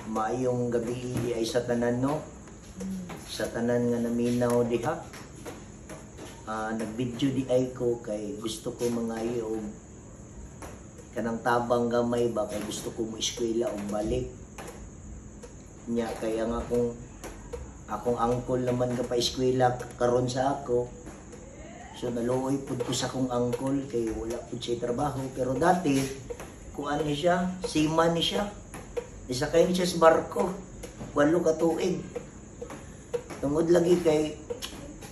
Maayong gabi ay sa tanan no. Sa tanan nga naminaw diha. Nag-video di ay ko kay gusto ko mangayo og kanang tabang gamay ba kay gusto ko mo eskwela og balik. Nya kaya nga akong angkol naman ka pa eskwela karon sa ako. So naluoy pud ko sa akong angkol kay wala pud siya trabaho pero dati kuan ni siya, seaman ni siya. Isa kayo siya sa barko, 8 ka tuig. Tungod lagi kay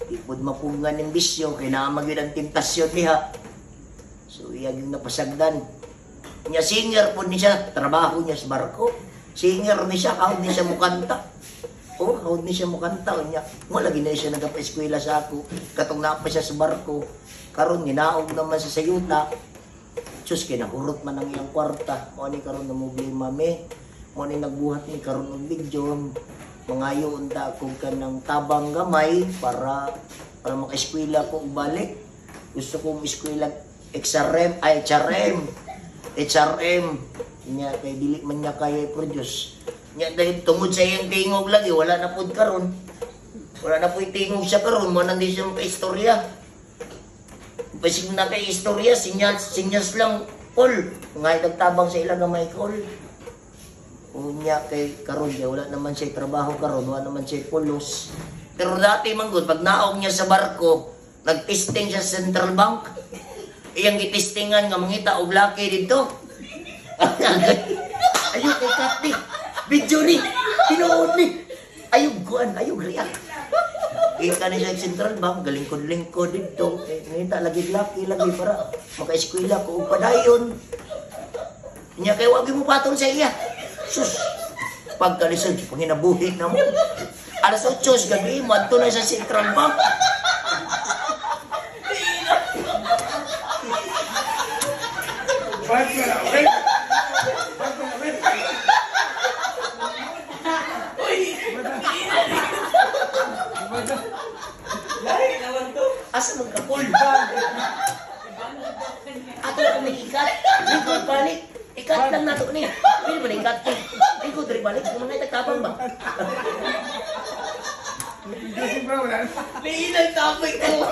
ipod mapungan ng bisyo, kay naamag yun ang tentasyon niya. So iya yung napasagdan. Niya singer po niya, trabaho niya sa barko. Singer ni siya, kahod ni siya mukanta. Kahod ni siya mukanta. Mo lagi na siya nagapa-eskwela sa ako. Katong napa siya sa barko. Karon ginaog naman sa sayuta. Diyos, kinahurot man ang iyang kwarta. Mo ni karon na mo mami. Mo ni nagbuhat ni karon og video. Mangayo unta ko kanang tabang gamay para maka-eskwela ko balik. Gusto ko eskwela HRM. Nya kay dili man niya kaya produce. Nya dahil tungod sa iyang tingog lagi wala na pud karon. Wala na pud tingog siya karon mo nandi siya maka-istorya. Basig na kay istorya sinyas lang all. Ngay nagtabang sa ila gamay call. Unya kay karon niya wala naman siya trabaho karon, wala naman siya pulos. Pero dati man gud pag naog niya sa barko, nagtesting siya sa Central Bank. Iyang gitestingan nga mangita og laki dito. Ayo kay Katni. Video ni, tinuod ni. Ayog kuan, ayog react. Ika ni sa Central Bank, galingkod-lingkod dito. Ngita lagi laki lagi para maka-eskwela ko og padayon. Nya kay wagi mo patol sa iya. Sus, pagkalisod, panginabuhi na mo. Alas 8 gabi, madto na sa Central Bank. Asa mong kapul? Ato na kumikikat. Lingkod balik. Ikat lang nato ni. Pwede ba na ikat ko? Lingkod rin balik. Kung mga itagtabang ba? Liilang topic ko.